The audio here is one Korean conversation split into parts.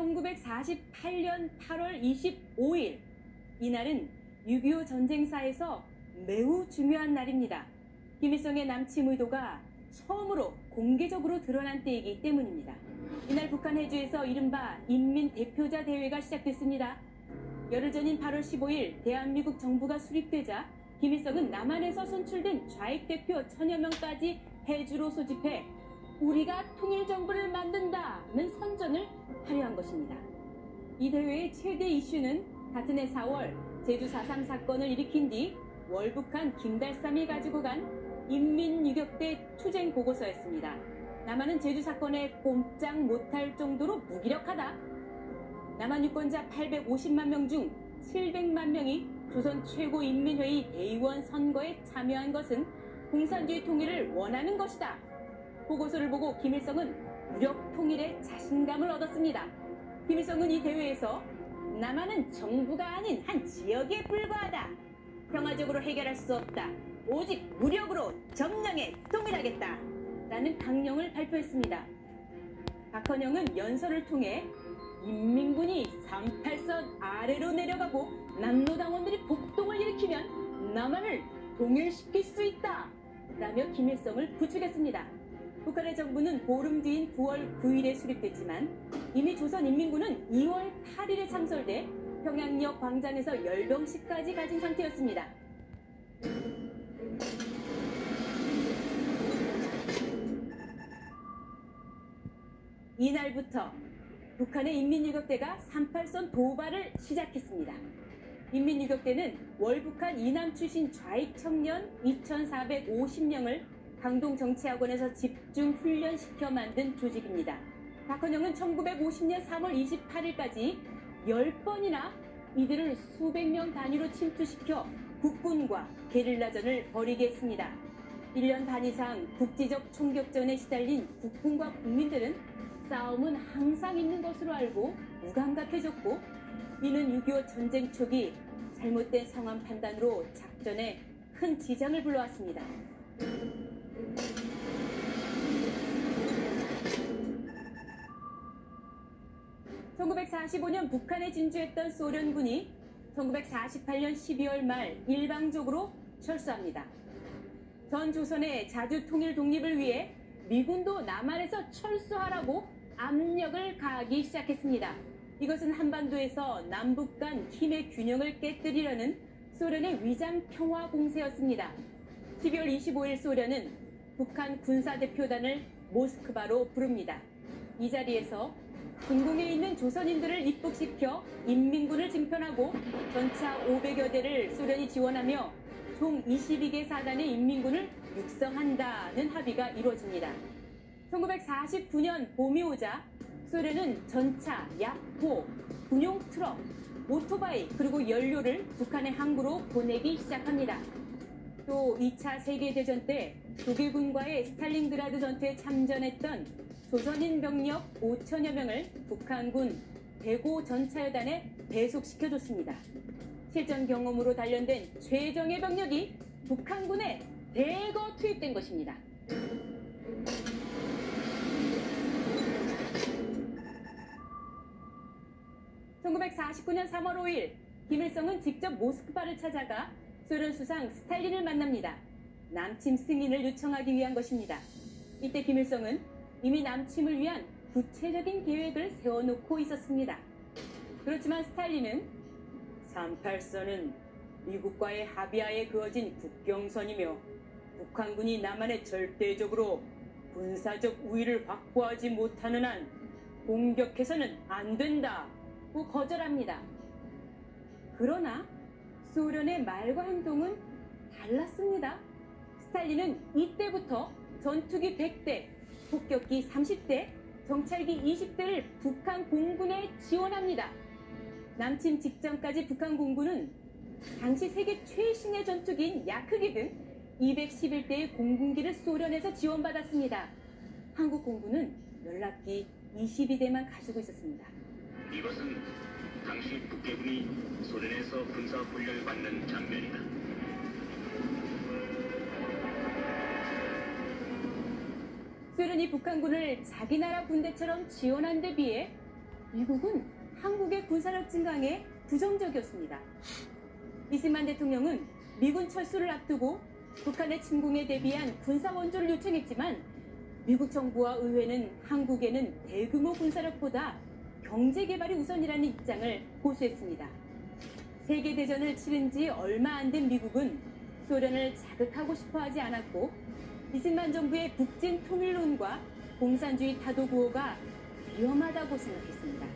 1948년 8월 25일, 이날은 6.25 전쟁사에서 매우 중요한 날입니다. 김일성의 남침 의도가 처음으로 공개적으로 드러난 때이기 때문입니다. 이날 북한 해주에서 이른바 인민대표자 대회가 시작됐습니다. 열흘 전인 8월 15일 대한민국 정부가 수립되자 김일성은 남한에서 선출된 좌익대표 1000여 명까지 해주로 소집해 우리가 통일정부를 만든다는 선전을 발휘한 것입니다. 이 대회의 최대 이슈는 같은 해 4월 제주 4.3 사건을 일으킨 뒤 월북한 김달삼이 가지고 간 인민유격대 투쟁 보고서였습니다. 남한은 제주 사건에 꼼짝 못할 정도로 무기력하다. 남한 유권자 850만 명 중 700만 명이 조선 최고인민회의 대의원 선거에 참여한 것은 공산주의 통일을 원하는 것이다. 보고서를 보고 김일성은 무력 통일에 자신감을 얻었습니다. 김일성은 이 대회에서 남한은 정부가 아닌 한 지역에 불과하다. 평화적으로 해결할 수 없다. 오직 무력으로 점령해 통일하겠다. 라는 강령을 발표했습니다. 박헌영은 연설을 통해 인민군이 38선 아래로 내려가고 남로당원들이 폭동을 일으키면 남한을 동일시킬 수 있다. 라며 김일성을 부추겼습니다. 북한의 정부는 보름 뒤인 9월 9일에 수립됐지만 이미 조선인민군은 2월 8일에 창설돼 평양역 광장에서 열병식까지 가진 상태였습니다. 이날부터 북한의 인민유격대가 38선 도발을 시작했습니다. 인민유격대는 월북한 이남 출신 좌익 청년 2,450명을 강동정치학원에서 집중 훈련시켜 만든 조직입니다. 박헌영은 1950년 3월 28일까지 10번이나 이들을 수백 명 단위로 침투시켜 국군과 게릴라전을 벌이게 했습니다. 1년 반 이상 국지적 총격전에 시달린 국군과 국민들은 싸움은 항상 있는 것으로 알고 무감각해졌고, 이는 6.25 전쟁 초기 잘못된 상황 판단으로 작전에 큰 지장을 불러왔습니다. (1945년) 북한에 진주했던 소련군이 1948년 12월 말 일방적으로 철수합니다. 전 조선의 자주 통일 독립을 위해 미군도 남한에서 철수하라고 압력을 가하기 시작했습니다. 이것은 한반도에서 남북 간 힘의 균형을 깨뜨리려는 소련의 위장 평화 공세였습니다. 12월 25일 소련은 북한 군사대표단을 모스크바로 부릅니다. 이 자리에서 궁궁에 있는 조선인들을 입국시켜 인민군을 징편하고 전차 500여 대를 소련이 지원하며 총 22개 사단의 인민군을 육성한다는 합의가 이루어집니다. 1949년 봄이 오자 소련은 전차, 야포, 군용 트럭, 오토바이 그리고 연료를 북한의 항구로 보내기 시작합니다. 또 2차 세계대전 때 독일군과의 스탈린그라드 전투에 참전했던 조선인 병력 5천여 명을 북한군 대고 전차여단에 배속시켜줬습니다. 실전 경험으로 단련된 최정예 병력이 북한군에 대거 투입된 것입니다. (1949년 3월 5일) 김일성은 직접 모스크바를 찾아가 소련 수상 스탈린을 만납니다. 남침 승인을 요청하기 위한 것입니다. 이때 김일성은 이미 남침을 위한 구체적인 계획을 세워놓고 있었습니다. 그렇지만 스탈린은 38선은 미국과의 합의하에 그어진 국경선이며 북한군이 남한에 절대적으로 군사적 우위를 확보하지 못하는 한 공격해서는 안 된다고 거절합니다. 그러나 소련의 말과 행동은 달랐습니다. 스탈린은 이때부터 전투기 100대, 폭격기 30대, 정찰기 20대를 북한 공군에 지원합니다. 남침 직전까지 북한 공군은 당시 세계 최신의 전투기인 야크기 등 211대의 공군기를 소련에서 지원받았습니다. 한국 공군은 연락기 22대만 가지고 있었습니다. 이것은 당시 북해군이 소련에서 군사훈련을 받는 장면이다. 소련이 북한군을 자기 나라 군대처럼 지원한 데 비해 미국은 한국의 군사력 증강에 부정적이었습니다. 이승만 대통령은 미군 철수를 앞두고 북한의 침공에 대비한 군사 원조를 요청했지만 미국 정부와 의회는 한국에는 대규모 군사력보다 경제 개발이 우선이라는 입장을 고수했습니다. 세계대전을 치른 지 얼마 안 된 미국은 소련을 자극하고 싶어 하지 않았고 이승만 정부의 북진 통일론과 공산주의 타도 구호가 위험하다고 생각했습니다.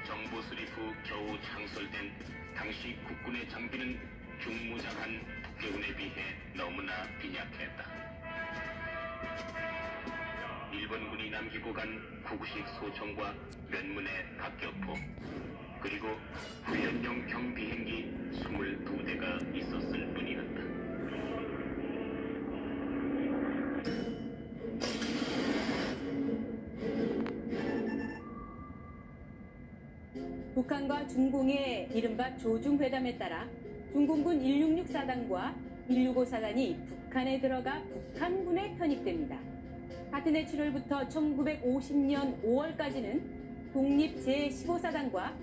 정부 수립 후 겨우 창설된 당시 국군의 장비는 중무장한 북해군에 비해 너무나 빈약했다. 일본군이 남기고 간 구구식 소총과 몇문의 박격포, 그리고 훈련용 경비행기 22대가 있었을 뿐이었다. 북한과 중공의 이른바 조중회담에 따라 중공군 166 사단과 165 사단이 북한에 들어가 북한군에 편입됩니다. 같은 해 7월부터 1950년 5월까지는 독립 제15사단과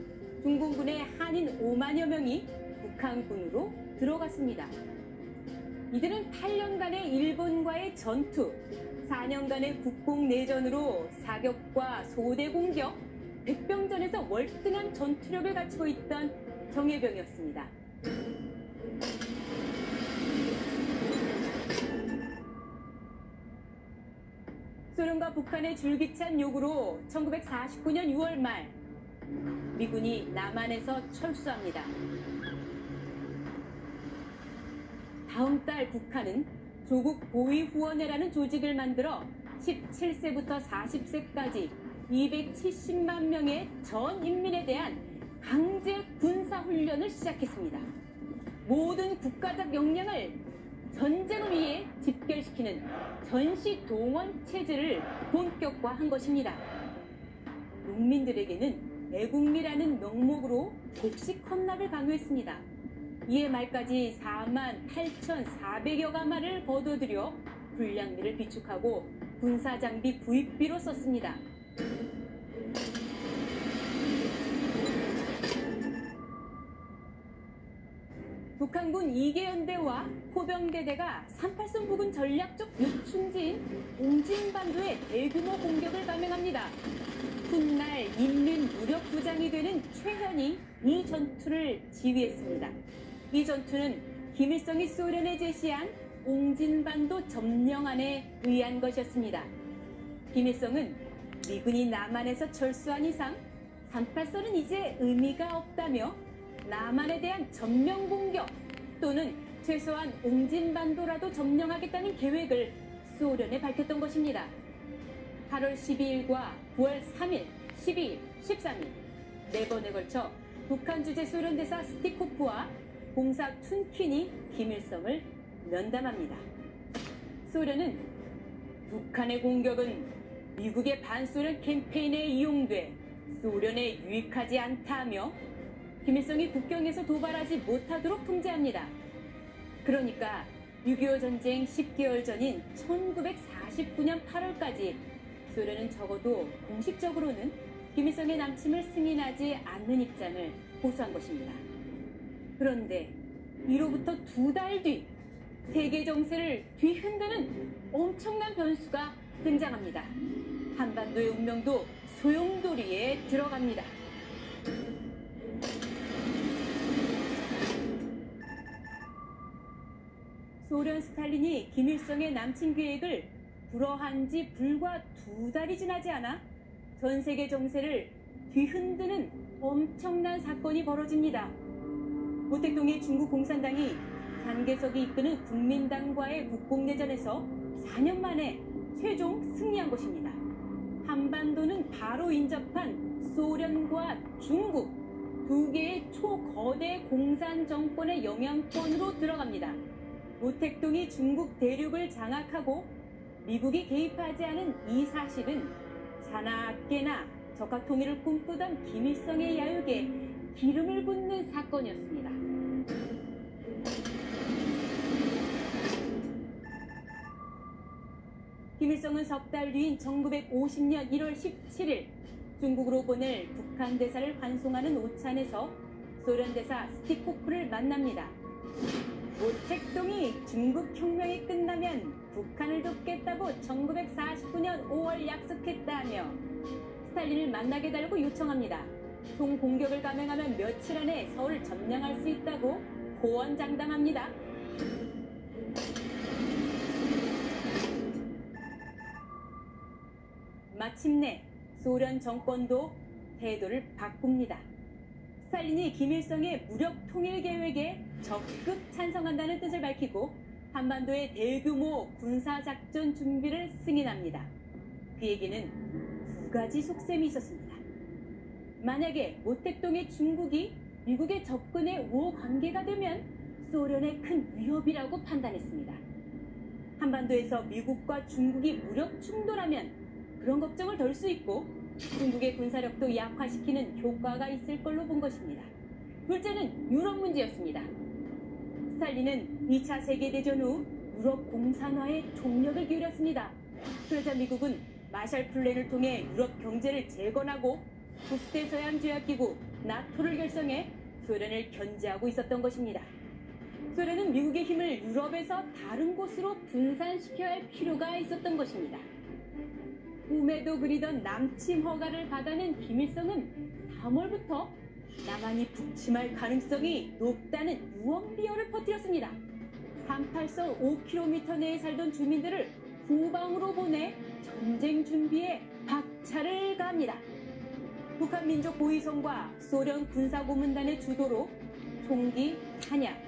중공군의 한인 5만여 명이 북한군으로 들어갔습니다. 이들은 8년간의 일본과의 전투, 4년간의 국공내전으로 사격과 소대 공격, 백병전에서 월등한 전투력을 갖추고 있던 정예병이었습니다. 소련과 북한의 줄기찬 요구로 1949년 6월 말 미군이 남한에서 철수합니다. 다음 달 북한은 조국 보위후원회라는 조직을 만들어 17세부터 40세까지 270만 명의 전 인민에 대한 강제 군사훈련을 시작했습니다. 모든 국가적 역량을 전쟁을 위해 집결시키는 전시 동원 체제를 본격화한 것입니다. 농민들에게는 애국미라는 명목으로 곡식 헌납을 강요했습니다. 이해 말까지 48,400여 가마를 거둬들여 불량미를 비축하고 군사장비 구입비로 썼습니다. 북한군 2개 연대와 포병대대가 38선 부근 전략적 요충지인 옹진반도에 대규모 공격을 감행합니다. 훗날 인민 무력 부장이 되는 최현이 이 전투를 지휘했습니다. 이 전투는 김일성이 소련에 제시한 옹진반도 점령안에 의한 것이었습니다. 김일성은 미군이 남한에서 철수한 이상 38선은 이제 의미가 없다며 남한에 대한 전면 공격 또는 최소한 옹진반도라도 점령하겠다는 계획을 소련에 밝혔던 것입니다. 8월 12일과 9월 3일, 12일, 13일 4번에 걸쳐 북한 주재 소련 대사 스티코프와 공사 툰킨이 김일성을 면담합니다. 소련은 북한의 공격은 미국의 반소련 캠페인에 이용돼 소련에 유익하지 않다며 김일성이 국경에서 도발하지 못하도록 통제합니다. 그러니까 6.25 전쟁 10개월 전인 1949년 8월까지 소련은 적어도 공식적으로는 김일성의 남침을 승인하지 않는 입장을 고수한 것입니다. 그런데 이로부터 2달 뒤 세계 정세를 뒤흔드는 엄청난 변수가 등장합니다. 한반도의 운명도 소용돌이에 들어갑니다. 소련 스탈린이 김일성의 남침 계획을 불허한 지 불과 2달이 지나지 않아 전 세계 정세를 뒤흔드는 엄청난 사건이 벌어집니다. 모택동의 중국 공산당이 장개석이 이끄는 국민당과의 국공내전에서 4년 만에 최종 승리한 것입니다. 한반도는 바로 인접한 소련과 중국 두 개의 초거대 공산 정권의 영향권으로 들어갑니다. 모택동이 중국 대륙을 장악하고 미국이 개입하지 않은 이 사실은 자나깨나 적화 통일을 꿈꾸던 김일성의 야욕에 기름을 붓는 사건이었습니다. 김일성은 석 달 뒤인 1950년 1월 17일 중국으로 보낼 북한 대사를 환송하는 오찬에서 소련 대사 스티코프를 만납니다. 모택동이 중국 혁명이 끝나면 북한을 돕겠다고 1949년 5월 약속했다며 스탈린을 만나게 달라고 요청합니다. 총공격을 감행하면 며칠 안에 서울을 점령할 수 있다고 호언장담합니다. 마침내 소련 정권도 태도를 바꿉니다. 스탈린이 김일성의 무력 통일 계획에 적극 찬성한다는 뜻을 밝히고 한반도의 대규모 군사작전 준비를 승인합니다. 그에게는 두 가지 속셈이 있었습니다. 만약에 모택동의 중국이 미국의 접근에 우호 관계가 되면 소련의 큰 위협이라고 판단했습니다. 한반도에서 미국과 중국이 무력 충돌하면 그런 걱정을 덜 수 있고 중국의 군사력도 약화시키는 효과가 있을 걸로 본 것입니다. 둘째는 유럽 문제였습니다. 스탈린은 2차 세계대전 후 유럽 공산화에 총력을 기울였습니다. 그러자 미국은 마샬 플랜을 통해 유럽 경제를 재건하고 북대서양조약기구 나토를 결성해 소련을 견제하고 있었던 것입니다. 소련은 미국의 힘을 유럽에서 다른 곳으로 분산시켜야 할 필요가 있었던 것입니다. 꿈에도 그리던 남침 허가를 받아낸 김일성은 3월부터 남한이 북침할 가능성이 높다는 유언비어를 퍼뜨렸습니다. 38선 5km 내에 살던 주민들을 후방으로 보내 전쟁 준비에 박차를 가합니다. 북한 민족보위성과 소련 군사고문단의 주도로 총기, 탄약,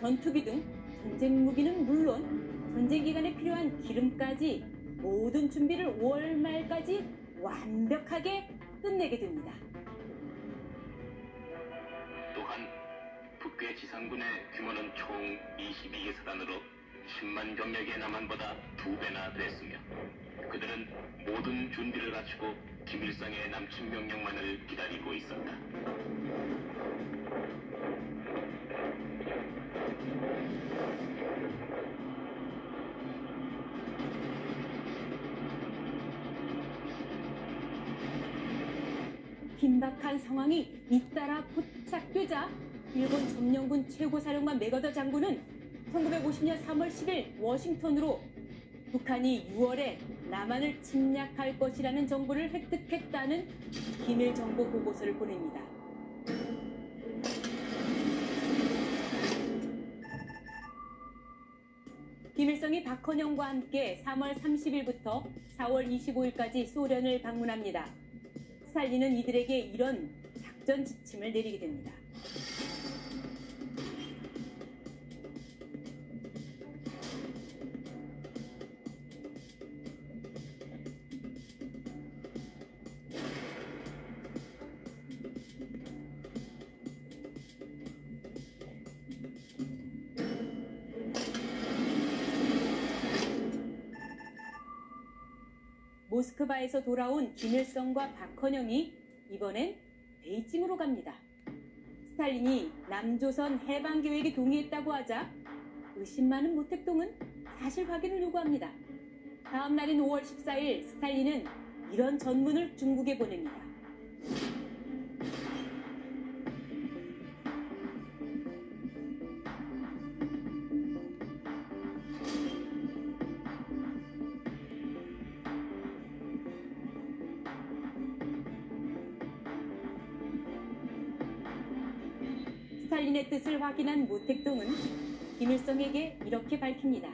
전투기 등 전쟁 무기는 물론 전쟁 기간에 필요한 기름까지 모든 준비를 5월 말까지 완벽하게 끝내게 됩니다. 또한 북괴 지상군의 규모는 총 22개 사단으로 10만 병력의 남한보다 2배나 됐으며 그들은 모든 준비를 갖추고 김일성의 남침 명령만을 기다리고 있었다. 긴박한 상황이 잇따라 포착되자 일본 점령군 최고사령관 맥어더 장군은 1950년 3월 10일 워싱턴으로 북한이 6월에 남한을 침략할 것이라는 정보를 획득했다는 기밀 정보 보고서를 보냅니다. 김일성이 박헌영과 함께 3월 30일부터 4월 25일까지 소련을 방문합니다. 스탈린은 이들에게 이런 작전 지침을 내리게 됩니다. 모스크바에서 돌아온 김일성과 박헌영이 이번엔 베이징으로 갑니다. 스탈린이 남조선 해방 계획에 동의했다고 하자 의심 많은 모택동은 사실 확인을 요구합니다. 다음 날인 5월 14일 스탈린은 이런 전문을 중국에 보냅니다. 스탈린의 뜻을 확인한 모택동은 김일성에게 이렇게 밝힙니다.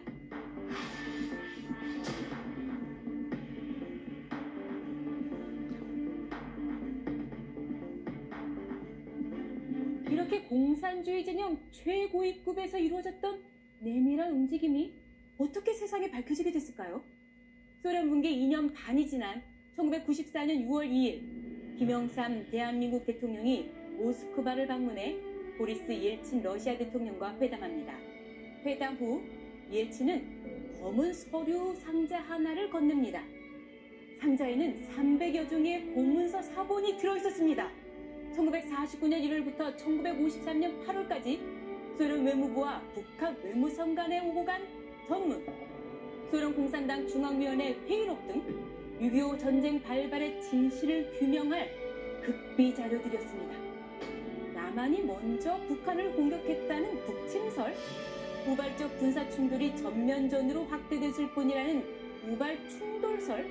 이렇게 공산주의 진영 최고위급에서 이루어졌던 내밀한 움직임이 어떻게 세상에 밝혀지게 됐을까요? 소련 붕괴 2년 반이 지난 1994년 6월 2일 김영삼 대한민국 대통령이 모스크바를 방문해 보리스 옐친 러시아 대통령과 회담합니다. 회담 후 옐친은 검은 서류 상자 하나를 건넵니다. 상자에는 300여 종의 공문서 사본이 들어있었습니다. 1949년 1월부터 1953년 8월까지 소련 외무부와 북한 외무성 간에 오고 간 전문, 소련 공산당 중앙위원회 회의록 등 6.25 전쟁 발발의 진실을 규명할 극비 자료들이었습니다. 남한이 먼저 북한을 공격했다는 북침설, 우발적 군사 충돌이 전면전으로 확대됐을 뿐이라는 우발 충돌설,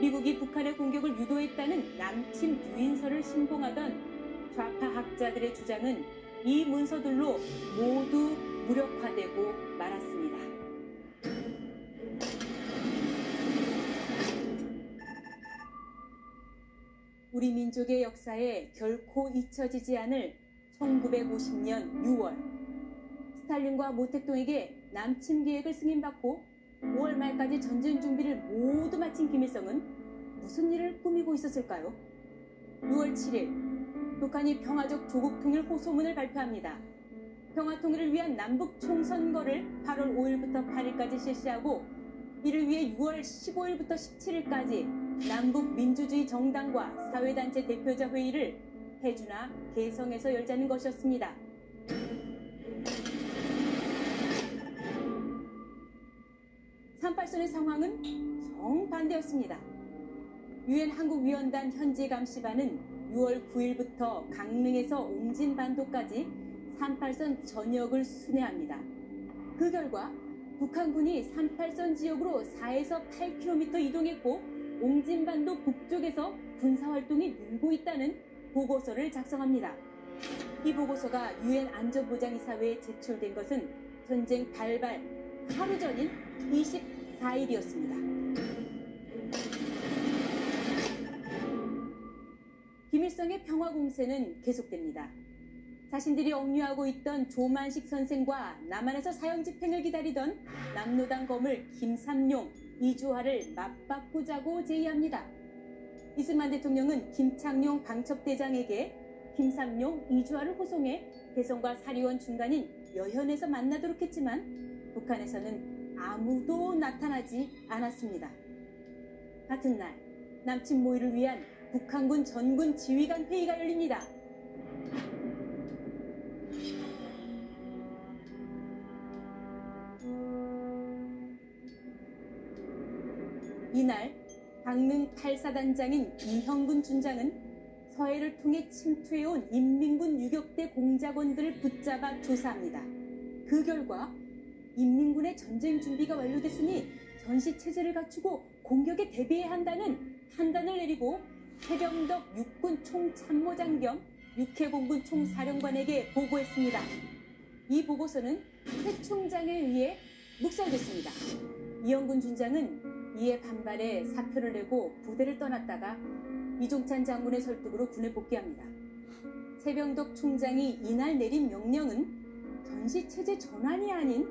미국이 북한의 공격을 유도했다는 남침 유인설을 신봉하던 좌파 학자들의 주장은 이 문서들로 모두 무력화되고 말았습니다. 우리 민족의 역사에 결코 잊혀지지 않을 1950년 6월, 스탈린과 모택동에게 남침 계획을 승인받고 5월 말까지 전쟁 준비를 모두 마친 김일성은 무슨 일을 꾸미고 있었을까요? 6월 7일, 북한이 평화적 조국 통일 호소문을 발표합니다. 평화 통일을 위한 남북 총선거를 8월 5일부터 8일까지 실시하고 이를 위해 6월 15일부터 17일까지 남북 민주주의 정당과 사회단체 대표자 회의를 해주나 개성에서 열자는 것이었습니다. (38선의) 상황은 정반대였습니다. 유엔 한국위원단 현지 감시반은 6월 9일부터 강릉에서 옹진반도까지 38선 전역을 순회합니다. 그 결과 북한군이 38선 지역으로 4에서 8km 이동했고 옹진반도 북쪽에서 군사활동이 늘고 있다는 보고서를 작성합니다. 이 보고서가 유엔 안전보장이사회에 제출된 것은 전쟁 발발 하루 전인 24일이었습니다. 김일성의 평화 공세는 계속됩니다. 자신들이 억류하고 있던 조만식 선생과 남한에서 사형 집행을 기다리던 남로당 거물 김삼룡, 이주화를 맞바꾸자고 제의합니다. 이승만 대통령은 김창룡 방첩대장에게 김삼룡, 이주화를 호송해 개성과 사리원 중간인 여현에서 만나도록 했지만 북한에서는 아무도 나타나지 않았습니다. 같은 날 남침 모의를 위한 북한군 전군 지휘관 회의가 열립니다. 이날 강릉 8사단장인 이형근 준장은 서해를 통해 침투해온 인민군 유격대 공작원들을 붙잡아 조사합니다. 그 결과 인민군의 전쟁 준비가 완료됐으니 전시체제를 갖추고 공격에 대비해야 한다는 판단을 내리고 해병덕 육군 총참모장 겸 육해공군 총사령관에게 보고했습니다. 이 보고서는 새 총장에 의해 묵살됐습니다. 이형근 준장은 이에 반발해 사표를 내고 부대를 떠났다가 이종찬 장군의 설득으로 군에 복귀합니다. 새병덕 총장이 이날 내린 명령은 전시체제 전환이 아닌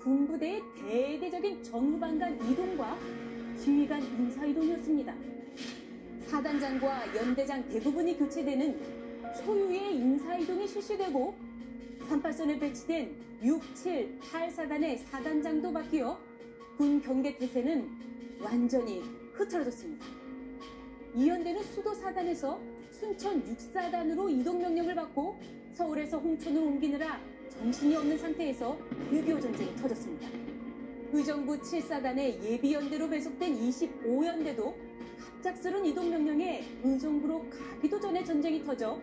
군부대의 대대적인 전후반간 이동과 지휘관 인사이동이었습니다. 사단장과 연대장 대부분이 교체되는 소유의 인사이동이 실시되고 38선에 배치된 6, 7, 8사단의 사단장도 바뀌어 군 경계태세는 완전히 흐트러졌습니다. 이연대는 수도사단에서 순천 6사단으로 이동명령을 받고 서울에서 홍천으로 옮기느라 정신이 없는 상태에서 6.25 전쟁이 터졌습니다. 의정부 7사단의 예비연대로 배속된 25연대도 갑작스런 이동명령에 의정부로 가기도 전에 전쟁이 터져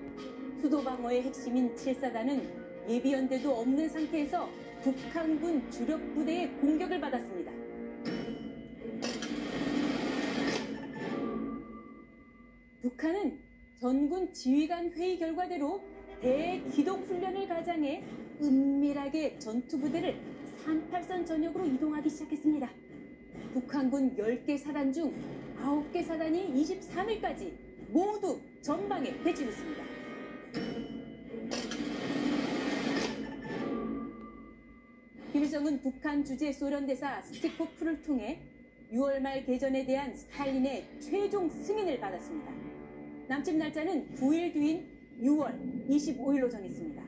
수도방어의 핵심인 7사단은 예비연대도 없는 상태에서 북한군 주력부대의 공격을 받았습니다. 북한은 전군 지휘관 회의 결과대로 대기동훈련을 가장해 은밀하게 전투부대를 38선 전역으로 이동하기 시작했습니다. 북한군 10개 사단 중 9개 사단이 23일까지 모두 전방에 배치됐습니다. 김일성은 북한 주재 소련 대사 스티코프를 통해 6월 말 개전에 대한 스탈린의 최종 승인을 받았습니다. 남침 날짜는 9일 뒤인 6월 25일로 정했습니다.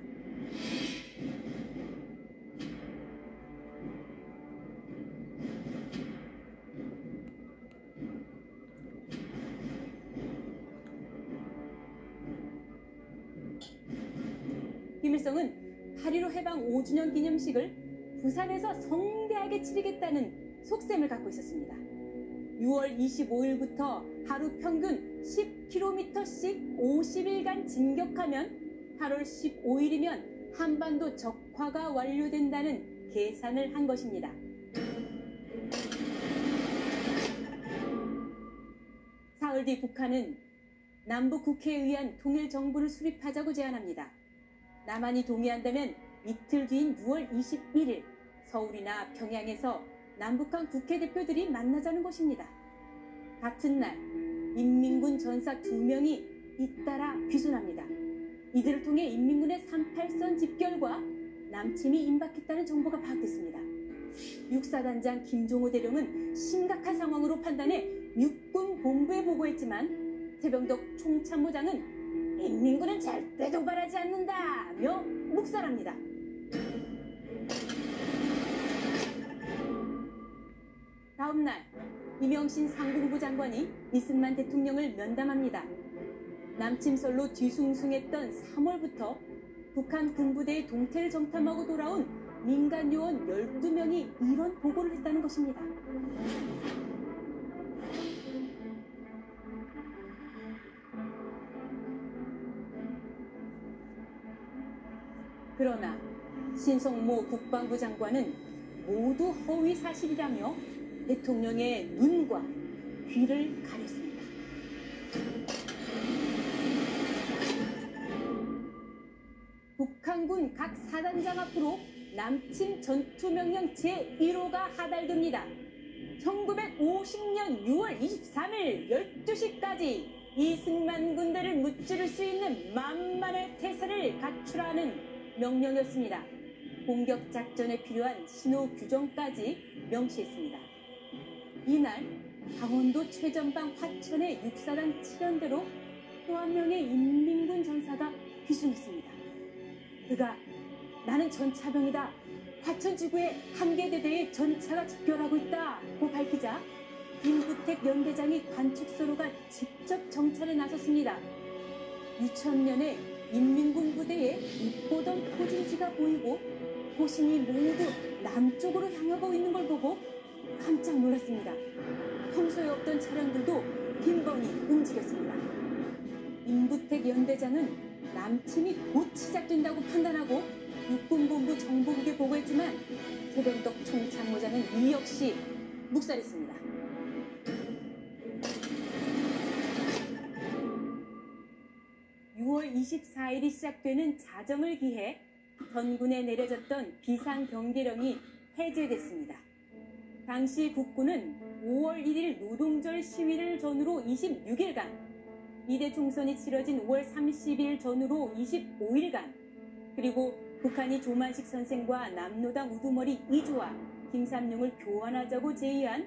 김일성은 8.15 해방 5주년 기념식을 부산에서 성대하게 치르겠다는 속셈을 갖고 있었습니다. 6월 25일부터 하루 평균 10km씩 50일간 진격하면 8월 15일이면 한반도 적화가 완료된다는 계산을 한 것입니다. 사흘 뒤 북한은 남북 국회에 의한 통일 정부를 수립하자고 제안합니다. 남한이 동의한다면 이틀 뒤인 6월 21일 서울이나 평양에서 남북한 국회 대표들이 만나자는 것입니다. 같은 날 인민군 전사 2명이 잇따라 귀순합니다. 이들을 통해 인민군의 38선 집결과 남침이 임박했다는 정보가 파악됐습니다. 육사단장 김종호 대령은 심각한 상황으로 판단해 육군 본부에 보고했지만 최병덕 총참모장은 인민군은 절대 도발하지 않는다며 묵살합니다. 다음 날 이명신 상공부 장관이 이승만 대통령을 면담합니다. 남침설로 뒤숭숭했던 3월부터 북한 군부대의 동태를 정탐하고 돌아온 민간 요원 12명이 이런 보고를 했다는 것입니다. 그러나 신성모 국방부 장관은 모두 허위 사실이라며 대통령의 눈과 귀를 가렸습니다. 북한군 각 사단장 앞으로 남침 전투명령 제1호가 하달됩니다. 1950년 6월 23일 12시까지 이승만 군대를 무찌를 수 있는 만만의 태세를 갖추라는 명령이었습니다. 공격 작전에 필요한 신호 규정까지 명시했습니다. 이날 강원도 최전방 화천의 육사단 7연대로 또 한 명의 인민군 전사가 귀순했습니다. 그가 나는 전차병이다. 화천지구의 한계대대에 전차가 집결하고 있다고 밝히자 김구택 연대장이 관측소로 가 직접 정찰에 나섰습니다. 유천년에 인민군 부대에 입보던 포진지가 보이고 포신이 모두 남쪽으로 향하고 있는 걸 보고 깜짝 놀랐습니다. 평소에 없던 차량들도 빈번히 움직였습니다. 임구택 연대장은 남침이 곧 시작된다고 판단하고 육군본부 정보국에 보고했지만 최병덕 총참모장은 이 역시 묵살했습니다. (6월 24일이) 시작되는 자정을 기해 전군에 내려졌던 비상경계령이 해제됐습니다. 당시 국군은 5월 1일 노동절 시위를 전후로 26일간, 이대 총선이 치러진 5월 30일 전후로 25일간, 그리고 북한이 조만식 선생과 남로당 우두머리 이주와 김삼룡을 교환하자고 제의한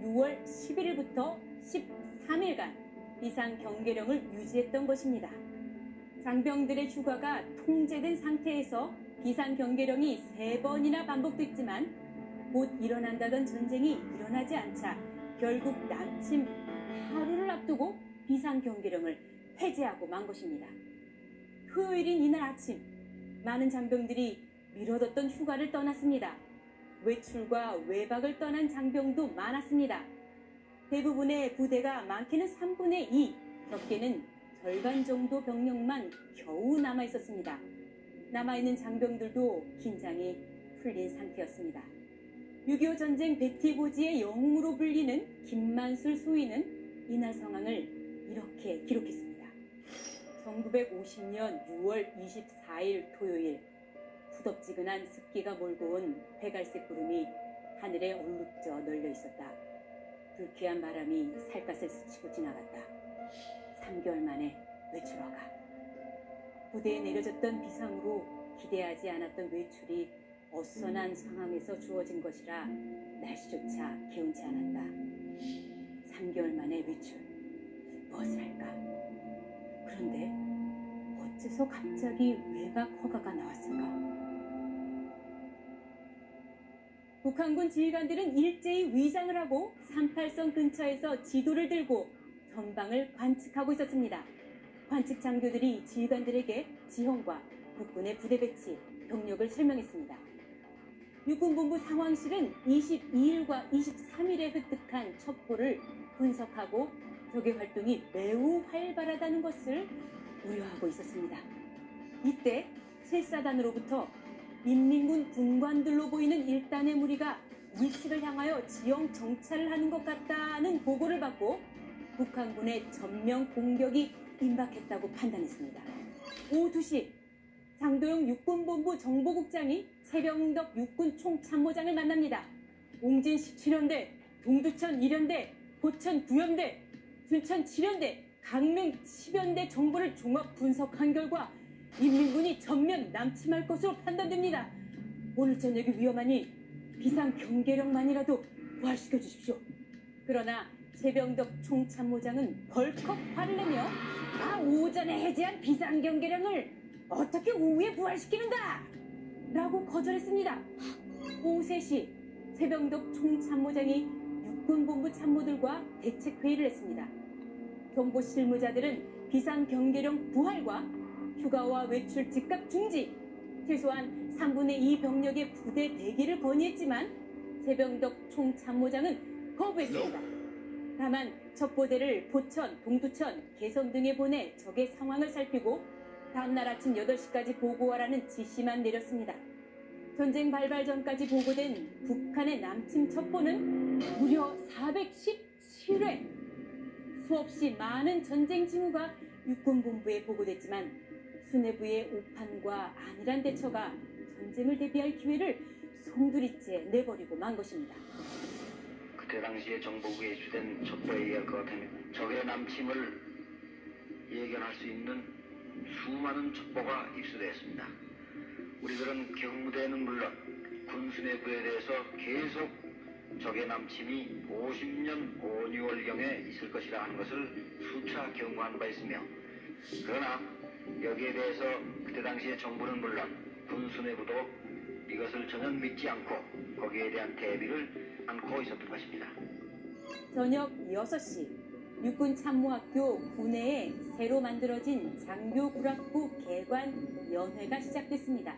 6월 11일부터 13일간 비상경계령을 유지했던 것입니다. 장병들의 휴가가 통제된 상태에서 비상경계령이 3번이나 반복됐지만 곧 일어난다던 전쟁이 일어나지 않자 결국 남침 하루를 앞두고 비상경계령을 해제하고 만 것입니다. 토요일인 이날 아침, 많은 장병들이 미뤄뒀던 휴가를 떠났습니다. 외출과 외박을 떠난 장병도 많았습니다. 대부분의 부대가 많게는 3분의 2, 적게는 절반 정도 병력만 겨우 남아있었습니다. 남아있는 장병들도 긴장이 풀린 상태였습니다. 6.25 전쟁 백티고지의 영웅으로 불리는 김만술 소위는 이날 상황을 이렇게 기록했습니다. 1950년 6월 24일 토요일, 후덥지근한 습기가 몰고 온 백갈색 구름이 하늘에 얼룩져 널려 있었다. 불쾌한 바람이 살갗을 스치고 지나갔다. 3개월 만에 외출허가. 부대에 내려졌던 비상으로 기대하지 않았던 외출이 어수선한 상황에서 주어진 것이라 날씨조차 개운치 않았다. 3개월 만에 외출. 무엇을 할까? 그런데 어째서 갑자기 외박 허가가 나왔을까? 북한군 지휘관들은 일제히 위장을 하고 38선 근처에서 지도를 들고 전방을 관측하고 있었습니다. 관측 장교들이 지휘관들에게 지형과 국군의 부대 배치, 병력을 설명했습니다. 육군본부 상황실은 22일과 23일에 획득한 첩보를 분석하고 적의 활동이 매우 활발하다는 것을 우려하고 있었습니다. 이때 7사단으로부터 인민군 군관들로 보이는 1단의 무리가 위치를 향하여 지형 정찰을 하는 것 같다는 보고를 받고 북한군의 전면 공격이 임박했다고 판단했습니다. 오후 2시 장도영 육군본부 정보국장이 최병덕 육군 총참모장을 만납니다. 옹진 17연대, 동두천 1연대, 포천 9연대, 순천 7연대, 강릉 10연대 정보를 종합 분석한 결과 인민군이 전면 남침할 것으로 판단됩니다. 오늘 저녁이 위험하니 비상경계령만이라도 부활시켜 주십시오. 그러나 최병덕 총참모장은 벌컥 화를 내며 오전에 해제한 비상경계령을 어떻게 오후에 부활시키는가? 라고 거절했습니다. 오후 3시 최병덕 총참모장이 육군본부 참모들과 대책회의를 했습니다. 정보 실무자들은 비상경계령 부활과 휴가와 외출 즉각 중지, 최소한 3분의 2 병력의 부대 대기를 건의했지만 최병덕 총참모장은 거부했습니다. 다만 첩보대를 포천, 동두천, 개성 등에 보내 적의 상황을 살피고 다음날 아침 8시까지 보고하라는 지시만 내렸습니다. 전쟁 발발 전까지 보고된 북한의 남침 첩보는 무려 417회. 수없이 많은 전쟁 징후가 육군본부에 보고됐지만 수뇌부의 오판과 안일한 대처가 전쟁을 대비할 기회를 송두리째 내버리고 만 것입니다. 그때 당시에 정보국에 이수된 첩보에 의할 것 같으면 적의 남침을 예견할 수 있는 수많은 첩보가 입수되었습니다. 우리들은 경무대는 물론 군수뇌부에 대해서 계속 적의 남침이 50년 5, 6월경에 있을 것이라 하는 것을 수차 경고한 바 있으며, 그러나 여기에 대해서 그때 당시에 정부는 물론 군수뇌부도 이것을 전혀 믿지 않고 거기에 대한 대비를 않고 있었던 것입니다. 저녁 6시 육군참모학교 구내에 새로 만들어진 장교구락부 개관 연회가 시작됐습니다.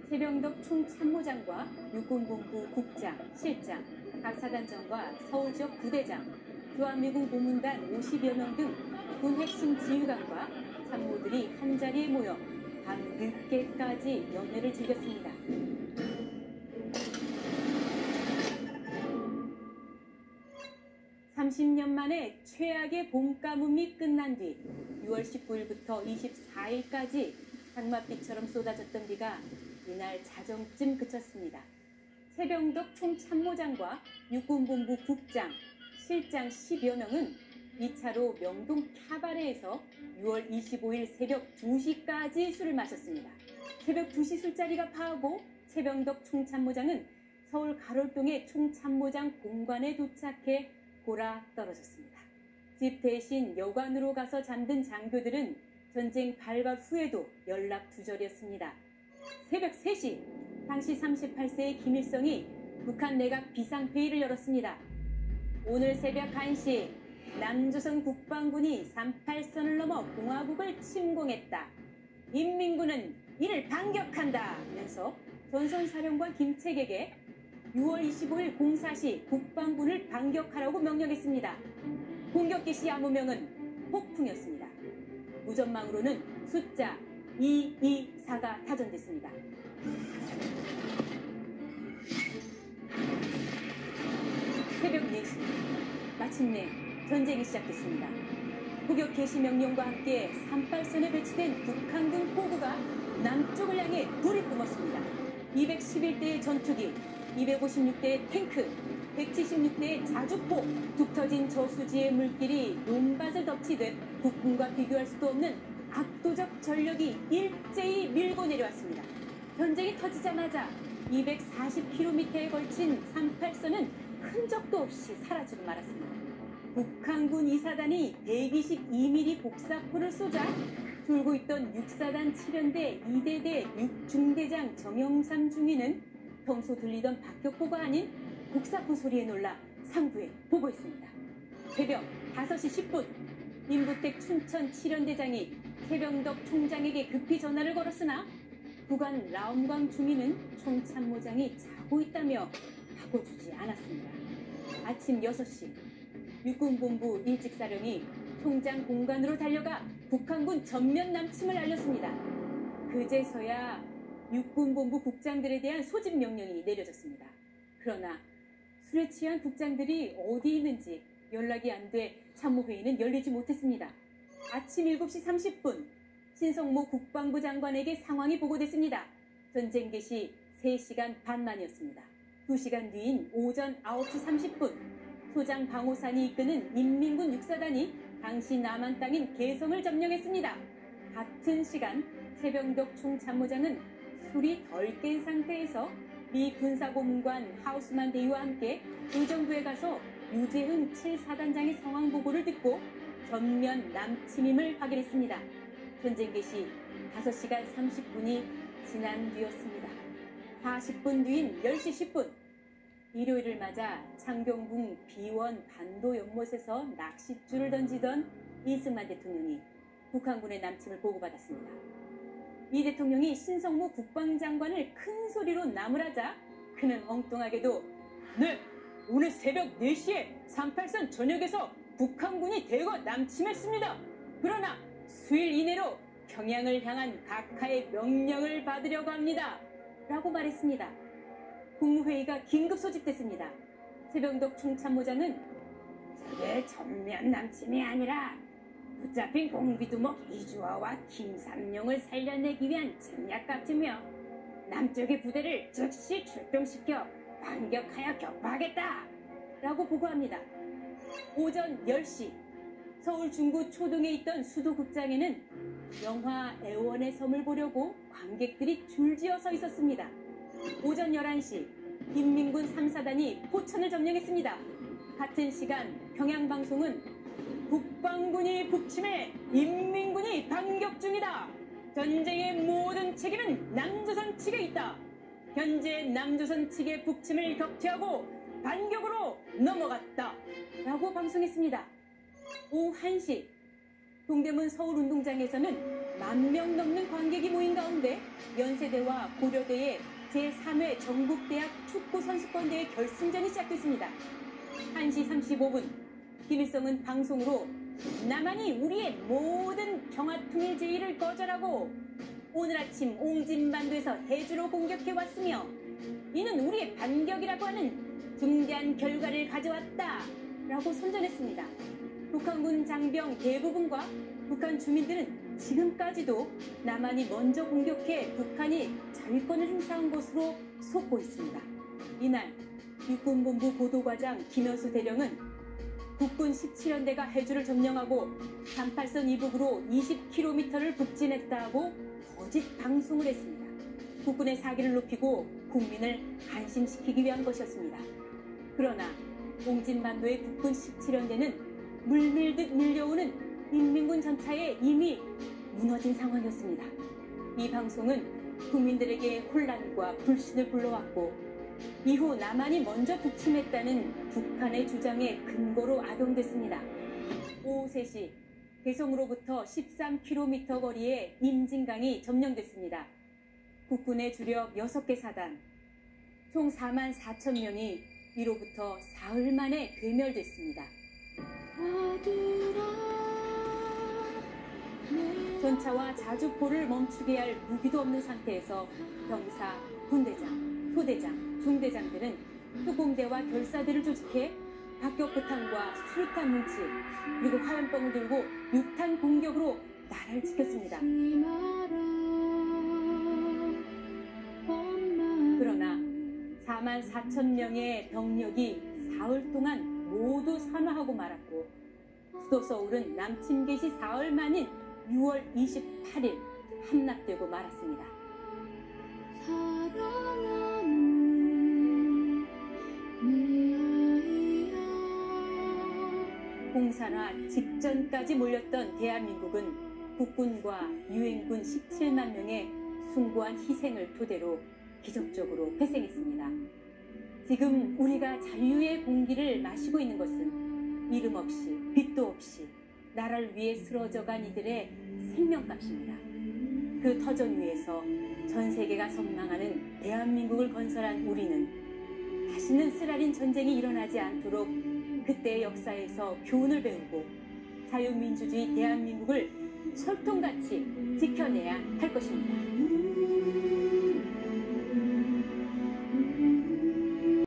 최병덕 총참모장과 육군본부 국장, 실장, 각 사단장과 서울지역 부대장, 주한미군 고문단 50여 명 등 군 핵심 지휘관과 참모들이 한자리에 모여 밤 늦게까지 연회를 즐겼습니다. 30년 만에 최악의 봄 가뭄이 끝난 뒤 6월 19일부터 24일까지 장맛비처럼 쏟아졌던 비가 이날 자정쯤 그쳤습니다. 최병덕 총참모장과 육군본부 국장, 실장 10여 명은 2차로 명동 캬바레에서 6월 25일 새벽 2시까지 술을 마셨습니다. 새벽 2시 술자리가 파하고 최병덕 총참모장은 서울 가롤동의 총참모장 공관에 도착해 골아 떨어졌습니다. 집 대신 여관으로 가서 잠든 장교들은 전쟁 발발 후에도 연락 두절이었습니다. 새벽 3시, 당시 38세의 김일성이 북한 내각 비상회의를 열었습니다. 오늘 새벽 1시 남조선 국방군이 38선을 넘어 공화국을 침공했다. 인민군은 이를 반격한다 면서 전선사령관 김책에게 6월 25일 04시 국방군을 반격하라고 명령했습니다. 공격 개시 암호명은 폭풍이었습니다. 무전망으로는 숫자 224가 타전됐습니다. 새벽 4시 마침내 전쟁이 시작됐습니다. 포격 개시 명령과 함께 38선에 배치된 북한군 포구가 남쪽을 향해 불이 뿜었습니다. 211대의 전투기, 256대의 탱크, 176대의 자주포, 툭 터진 저수지의 물길이 논밭을 덮치듯 국군과 비교할 수도 없는 압도적 전력이 일제히 밀고 내려왔습니다. 전쟁이 터지자마자 240km에 걸친 38선은 흔적도 없이 사라지고 말았습니다. 북한군 2사단이 122mm 복사포를 쏘자 돌고 있던 6사단 7연대 2대대 6중대장 정영삼 중위는 평소 들리던 박격포가 아닌 복사포 소리에 놀라 상부에 보고했습니다. 새벽 5시 10분 임부택 춘천 7연대장이 최병덕 총장에게 급히 전화를 걸었으나 부관 라움광 중위는 총참모장이 자고 있다며 바꿔주지 않았습니다. 아침 6시 육군본부 일직사령이 통장 공간으로 달려가 북한군 전면 남침을 알렸습니다. 그제서야 육군본부 국장들에 대한 소집 명령이 내려졌습니다. 그러나 술에 취한 국장들이 어디 있는지 연락이 안 돼 참모회의는 열리지 못했습니다. 아침 7시 30분 신성모 국방부 장관에게 상황이 보고됐습니다. 전쟁 개시 3시간 반 만이었습니다. 2시간 뒤인 오전 9시 30분 소장 방호산이 이끄는 인민군 육사단이 당시 남한 땅인 개성을 점령했습니다. 같은 시간 최병덕 총참모장은 술이 덜 깬 상태에서 미 군사고문관 하우스만 대위와 함께 의정부에 가서 유재흥 7사단장의 상황 보고를 듣고 전면 남침임을 확인했습니다. 전쟁 개시 5시간 30분이 지난 뒤였습니다. 40분 뒤인 10시 10분 일요일을 맞아 창경궁 비원 반도 연못에서 낚싯줄을 던지던 이승만 대통령이 북한군의 남침을 보고받았습니다. 이 대통령이 신성모 국방장관을 큰 소리로 나무라자 그는 엉뚱하게도 네, 오늘 새벽 4시에 38선 전역에서 북한군이 대거 남침했습니다. 그러나 수일 이내로 평양을 향한 각하의 명령을 받으려고 합니다. 라고 말했습니다. 국무회의가 긴급 소집됐습니다. 최병덕 총참모장은 저게 전면 남침이 아니라 붙잡힌 공비두목 이주화와 김삼룡을 살려내기 위한 전략 같으며 남쪽의 부대를 즉시 출동시켜 반격하여 격파하겠다 라고 보고합니다. 오전 10시 서울 중구 초동에 있던 수도극장에는 영화 애원의 섬을 보려고 관객들이 줄지어 서 있었습니다. 오전 11시 인민군 3사단이 포천을 점령했습니다. 같은 시간 평양방송은 국방군이 북침해 인민군이 반격 중이다. 전쟁의 모든 책임은 남조선 측에 있다. 현재 남조선 측의 북침을 격퇴하고 반격으로 넘어갔다. 라고 방송했습니다. 오후 1시 동대문 서울운동장에서는 10,000명 넘는 관객이 모인 가운데 연세대와 고려대의 제3회 전국대학 축구선수권대회 결승전이 시작됐습니다. 1시 35분 김일성은 방송으로 남한이 우리의 모든 평화통일 제의를 거절하고 오늘 아침 옹진반도에서 해주로 공격해왔으며 이는 우리의 반격이라고 하는 중대한 결과를 가져왔다 라고 선전했습니다. 북한군 장병 대부분과 북한 주민들은 지금까지도 남한이 먼저 공격해 북한이 자위권을 행사한 것으로 속고 있습니다. 이날 육군본부 보도과장 김현수 대령은 국군 17연대가 해주를 점령하고 38선 이북으로 20km를 북진했다고 거짓 방송을 했습니다. 국군의 사기를 높이고 국민을 안심시키기 위한 것이었습니다. 그러나 옹진반도의 국군 17연대는 물밀듯 밀려오는 인민군 전차에 이미 무너진 상황이었습니다. 이 방송은 국민들에게 혼란과 불신을 불러왔고 이후 남한이 먼저 북침했다는 북한의 주장에 근거로 악용됐습니다. 오후 3시 개성으로부터 13km 거리에 임진강이 점령됐습니다. 국군의 주력 6개 사단, 총 44,000명이 이로부터 사흘 만에 괴멸됐습니다. 전차와 자주포를 멈추게 할 무기도 없는 상태에서 병사, 군대장, 소대장, 중대장들은 특공대와 결사대를 조직해 박격포탄과 수류탄 뭉치 그리고 화염병을 들고 육탄 공격으로 나라를 지켰습니다. 그러나 44,000명의 병력이 사흘 동안 모두 산화하고 말았고 수도 서울은 남침 개시 사흘 만인 6월 28일 함락되고 말았습니다. 공산화 직전까지 몰렸던 대한민국은 국군과 유엔군 17만 명의 숭고한 희생을 토대로 기적적으로 회생했습니다. 지금 우리가 자유의 공기를 마시고 있는 것은 이름 없이 빛도 없이 나라를 위해 쓰러져간 이들의 생명값입니다. 그 터전 위에서 전 세계가 선망하는 대한민국을 건설한 우리는 다시는 쓰라린 전쟁이 일어나지 않도록 그때의 역사에서 교훈을 배우고 자유민주주의 대한민국을 철통같이 지켜내야 할 것입니다.